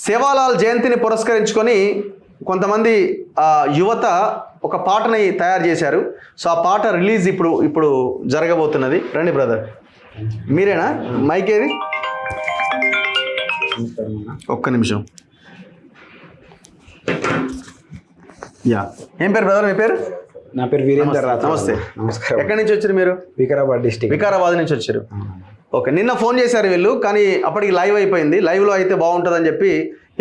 సేవాలాల్ జయంతిని పురస్కరించుకొని కొంతమంది యువత ఒక పాటని తయారు చేశారు. సో ఆ పాట రిలీజ్ ఇప్పుడు జరగబోతున్నది. రండి బ్రదర్, మీరేనా మైక్ ఏది? ఒక్క నిమిషం. యా, ఏం పేరు బ్రదర్ మీ పేరు? నా పేరు వీరేందర్ రాథోడ్. నమస్తే. నమస్కారం. ఎక్కడి నుంచి వచ్చారు మీరు? వికారాబాద్ నుంచి వచ్చారు. ఓకే, నిన్న ఫోన్ చేశారు వీళ్ళు, కానీ అప్పటికి లైవ్ అయిపోయింది. లైవ్లో అయితే బాగుంటుందని చెప్పి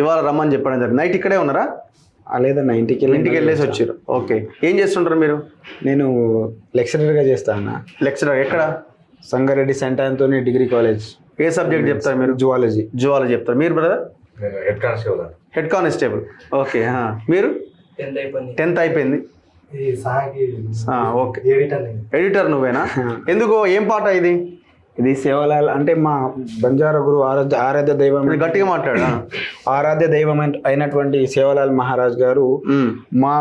ఇవాళ రమ్మని చెప్పడం జరిగింది. నైట్ ఇక్కడే ఉన్నారా? లేదన్నా, ఇంటికి వెళ్ళేసి వచ్చారు. ఓకే, ఏం చేస్తుంటారు మీరు? నేను లెక్చరర్గా చేస్తాను. లెక్చరర్ ఎక్కడ? Sangareddy Saint Anthony degree college. ఏ సబ్జెక్ట్ చెప్తారు మీరు? జువాలజీ చెప్తారు. మీరు బ్రదర్? Head constable. ఓకే, మీరు? 10th అయిపోయింది. ఓకే, ఎడిటర్ నువ్వేనా? ఎందుకు, ఏం పాట ఇది? ఇది సేవలాల్ అంటే మా బంజారా గురు ఆరాధ్య దైవం. గట్టిగా మాట్లాడా. ఆరాధ్య దైవం అయినటువంటి సేవలాల్ మహారాజ్ గారు మా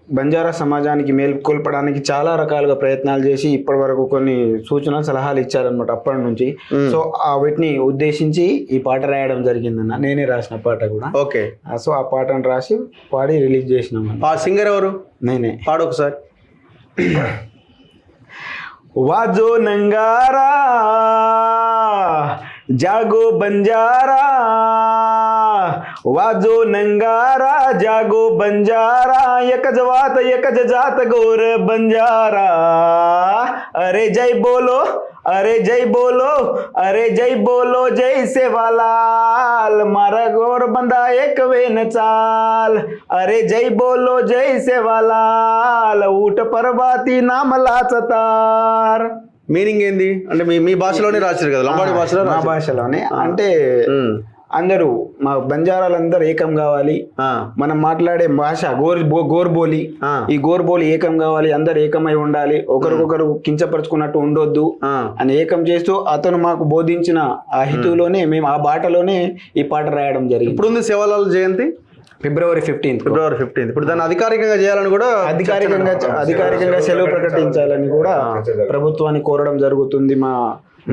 బంజారా సమాజానికి మేల్కొల్పడానికి చాలా రకాలుగా ప్రయత్నాలు చేసి ఇప్పటి వరకు కొన్ని సూచనలు సలహాలు ఇచ్చారనమాట అప్పటి నుంచి. సో వీటిని ఉద్దేశించి ఈ పాట రాయడం జరిగిందన్న. నేనే రాసిన పాట కూడా. ఓకే, సో ఆ పాటను రాసి పాడి రిలీజ్ చేసినాం. సింగర్ ఎవరు? నేనే. పాడు ఒకసారి. వాజో నంగారా జాగో బంజారా, వాజో నంగారా జాగో బంజారా, एकज वात एकज जात गोर बंजारा. अरे जय बोलो, अरे जय बोलो, अरे जय बोलो, जय सेवालाल मारा गोर बंदा एक वेन चाल. अरे जय बोलो जय सेवालाल ऊट पर्वती नामलाच तार. మీనింగ్ ఏంది అంటే మీ భాషలోనే రాశారు కదా, లంబాడి భాషలో? మా భాషలోనే. అంటే అందరూ మా బంజారాలందరూ ఏకం కావాలి, మనం మాట్లాడే భాష గోర్బోలి, ఈ గోర్బోలి ఏకం కావాలి, అందరు ఏకమై ఉండాలి, ఒకరికొకరు కించపరుచుకున్నట్టు ఉండొద్దు అని ఏకం చేస్తూ అతను మాకు బోధించిన ఆ హితువులోనే మేము ఆ బాటలోనే ఈ పాట రాయడం జరిగింది. ఇప్పుడు ఉంది సేవాలాల్ జయంతి ఫిబ్రవరి 15. ఇప్పుడు దాన్ని అధికారికంగా చేయాలని కూడా, అధికారికంగా సెలవు ప్రకటించాలని కూడా ప్రభుత్వాన్ని కోరడం జరుగుతుంది మా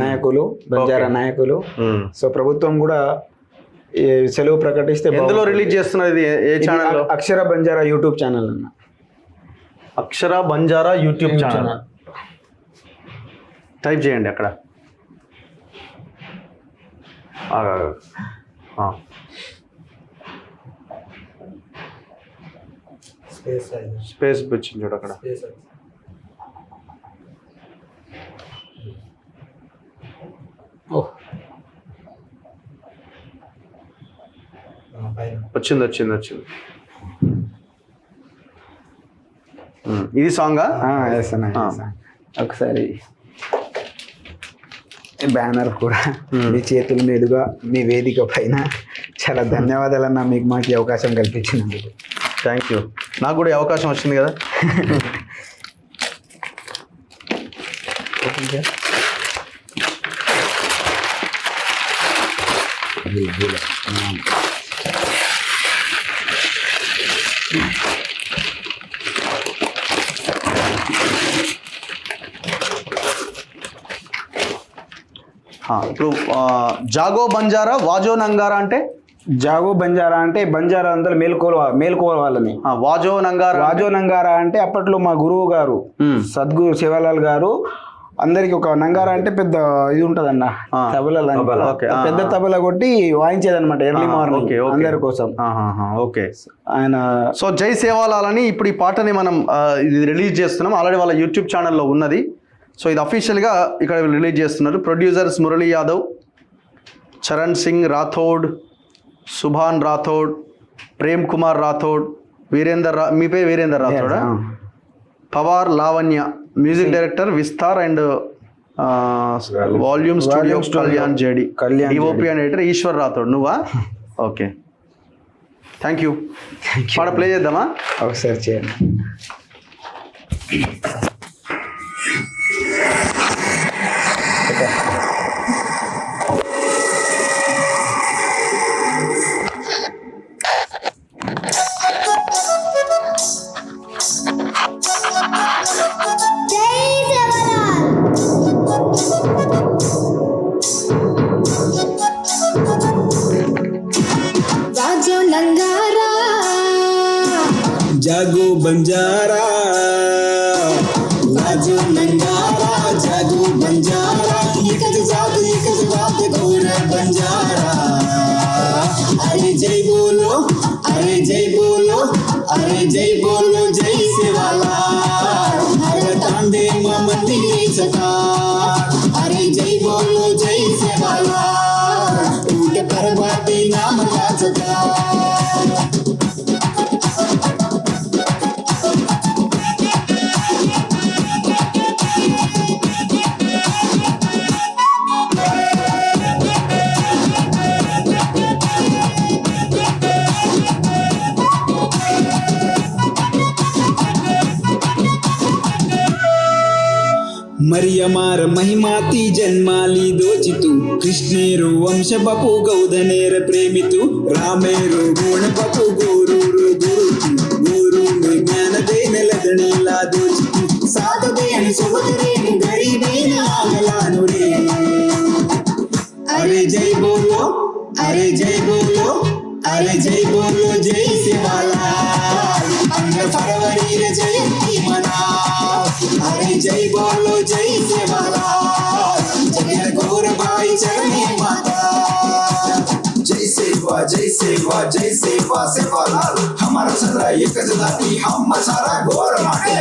నాయకులు, బంజారా నాయకులు. సో ప్రభుత్వం కూడా సెలవు ప్రకటిస్తే. ఎందులో రిలీజ్ చేస్తున్నది? ఏ ఛానల్? అక్షర బంజారా యూట్యూబ్ ఛానల్ అన్న. అక్షర బంజారా యూట్యూబ్ ఛానల్ టైప్ చేయండి అక్కడ. స్పేస్ వచ్చింది చూడు అక్కడ. వచ్చింది. ఇది సాంగా? ఒకసారి బ్యానర్ కూడా మీ చేతుల మీదుగా మీ వేదిక పైన. చాలా ధన్యవాదాలన్నా మీకు మాకు అవకాశం కల్పించినందుకు. Thank you. నాకు కూడా అవకాశం వచ్చింది కదా. ఇప్పుడు జాగో బంజారా వాజో నంగారా అంటే? జాగో బంజారా అంటే బంజారా అందరూ మేల్కోవాలని. వాజో నంగారా అంటే అప్పట్లో మా గురువు గారు సద్గురు సేవాలాల్ గారు అందరికి ఒక నంగారా అంటే పెద్ద ఇది ఉంటదన్న, తబలా, పెద్ద తబలా కొట్టి వాయించేదన్నమాట ఎర్లీ మార్నింగ్ అందరి కోసం. ఓకే, ఆయన. సో జై సేవాలాల్ అని ఇప్పుడు ఈ పాటని మనం ఇది రిలీజ్ చేస్తున్నాం. ఆల్రెడీ వాళ్ళ యూట్యూబ్ ఛానల్లో ఉన్నది. సో ఇది అఫీషియల్గా ఇక్కడ రిలీజ్ చేస్తున్నారు. ప్రొడ్యూసర్స్ మురళీ యాదవ్, చరణ్ సింగ్ రాథోడ్, సుభాన్ రాథోడ్, ప్రేమ్ కుమార్ రాథోడ్, మీ పేరు Virender Rathod, Pawar Lavanya, music director Vistar and volume studio Kalyan JD, DOP and editor Eshwar Rathod. నువ్వా? Okay, thank you. పాట ప్లే చేద్దామా? ఒకసారి చేయండి. బంజారా लाजो नंगारा जागो बंजारा एक जात गौर बंजारा अरे जय बोलो अरे जय बोलो अरे जय बोलो जय सेवाला हर तांडे मंदिर सका अरे जय बोलो जय सेवाला टूट परवाते नाम लाचता మరియమార మహిమాతి జన్మాలి దోచితు కృష్ణేరు వంశ బపు గౌధనేర ప్రేమితు రామేరు గుణ బపు గోరూరు గురుతు గురు జ్ఞాన దేనలదనేలా దోచితు సాధదేన సుమధరేన గరీబేన ఆగలాను రే అరే జై బోలో అరే జై బోలో अरे जय बोलो जय सेवाला अंग फरवरी रे जयंती मना अरे जय बोलो जय सेवाला जगत गौर भाई चरणे माता जय सेवा जय सेवा जय सेवा सेवालाल हमारा सदा एक जाती हम सारा गौर माटे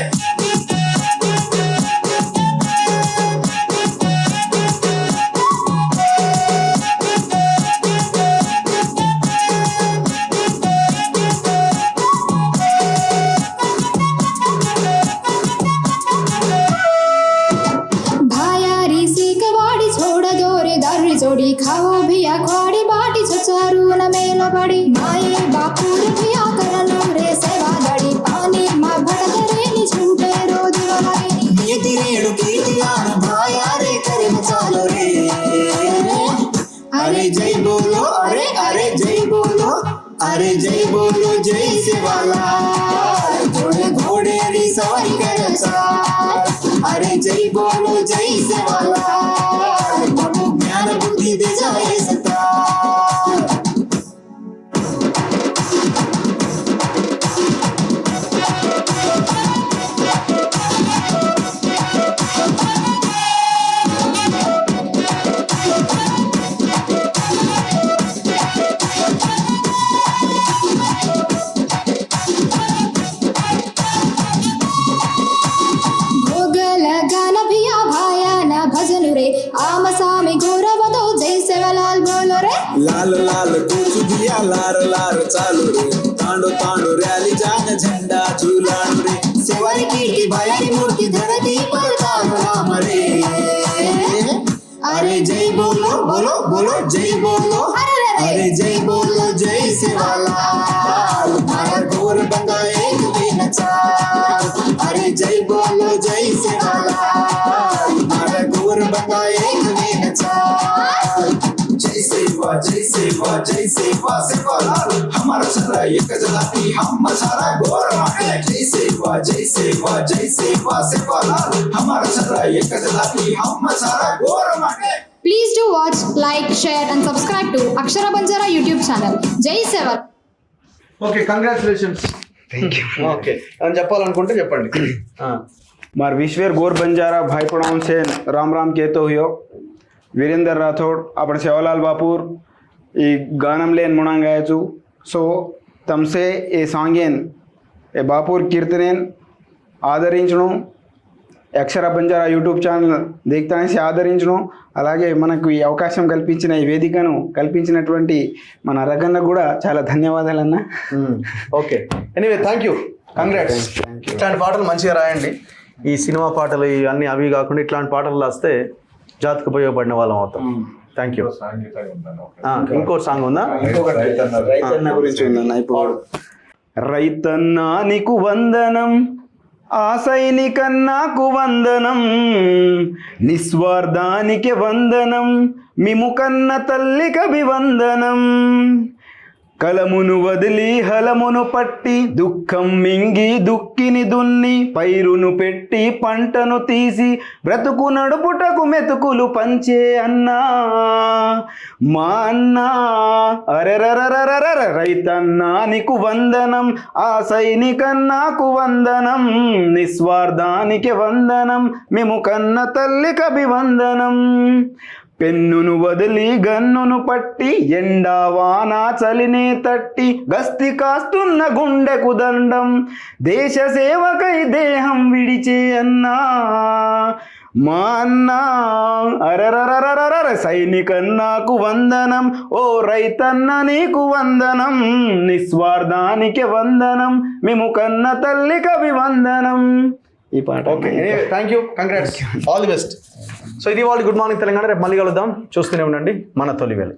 जोड़ी खाओ भिया खोड़ी बाटी छचारू न मेला बड़ी माये बापूर भिया करनो रे सेवा दड़ी पानी मा भड़करे नि झूठे रोज वाली नियति रेणु कीर्तियान भाया रे करे मचालो रे अरे जय बोलो अरे अरे जय बोलो अरे जय बोलो जय सेवाला घोड़े घोड़े री सवारी कर अरे जय बोलो जय सेवाला ज्ञान बुद्धि दे जाए सता आम सामी गौरव दो जय सेवालाल बोलो रे लाल लाल कोच दिया लार लार चालू रे तांडो तांडो रैली जान झंडा झूलान रे सेवारी कीर्ति भायारी मूर्ति धरती पर राम रे अरे जय बोलो बोलो बोलो जय बोलो अरे जय बोलो जय सेवालाल मारा गौर बंगा एक दिन चार अरे जय बोलो जय सेवालाल मारा गौर बंगा एक दिन चार जय सेवा जय सेवा सेवालाल हमारा सदा एक जाति हम सारा गौर माटे जय सेवा जय सेवा सेवालाल हमारा सदा एक जाति हम सारा गौर माटे Please do watch, like, share and subscribe to Akshara Banjara YouTube channel. Jai Seva. Okay congratulations. Thank you okay అని చెప్పాలనుకుంటే చెప్పండి. मार विश्वेर गोर बंजारा भाई प्रणाम से राम राम कहते हुए वीरेंद्र राठौड़ अपने सेवालाल बापूर ఈ గానం లేని ముణంగాయచు సో తమసే ఏ సాంగేన్ ఏ బాపూర్ కీర్తనేన్ ఆదరించడం అక్షర బంజారా యూట్యూబ్ ఛానల్ దేక్తానేసి ఆదరించడం అలాగే మనకు ఈ అవకాశం కల్పించిన ఈ వేదికను కల్పించినటువంటి మన రగన్న కూడా చాలా ధన్యవాదాలు అన్న. Okay anyway thank you congrats. ఇట్లాంటి పాటలు మంచిగా రాయండి. ఈ సినిమా పాటలు ఇవన్నీ అవి కాకుండా ఇట్లాంటి పాటలు రాస్తే జాతికి ఉపయోగపడిన వాళ్ళం అవుతాం. Thank you. ఇంకో సాంగ్ ఉందా? రైతన్న గురించి ఉందన్న. ఇప్పుడు రైతన్నా నీకు వందనం, ఆ సైనికన్నాకు వందనం, నిస్వార్థానికి వందనం, మిము కన్న తల్లికి అభివందనం. కలమును వదిలి హలమును పట్టి దుఃఖం మింగి దుక్కిని దున్ని పైరును పెట్టి పంటను తీసి బ్రతుకు నడుపుటకు మెతుకులు పంచే అన్నా మా అన్నా అరెరరరరర రైతన్నా నీకు వందనం ఆ సైనికన్నాకు వందనం నిస్వార్థానికి వందనం మేము కన్న తల్లికి అభివందనం పెన్నును వదిలి గన్నును పట్టి ఎండా వాన చలినే తట్టి గస్తి కాస్తున్న గుండెకు దండం దేశ సేవకై దేహం విడిచే అన్నా మా అన్నా అరరరరరర సైనికన్నాకు వందనం ఓ రైతన్న నీకు వందనం నిస్వార్థానికి వందనం మేము కన్న తల్లికి అభివందనం. ఈ పాట okay, thank you, congrats, all the best. So ఇది వాళ్ళు గుడ్ మార్నింగ్ తెలంగాణ. రేపు మళ్ళీ కలుద్దాం. చూస్తూనే ఉండండి మన తొలి వేళ.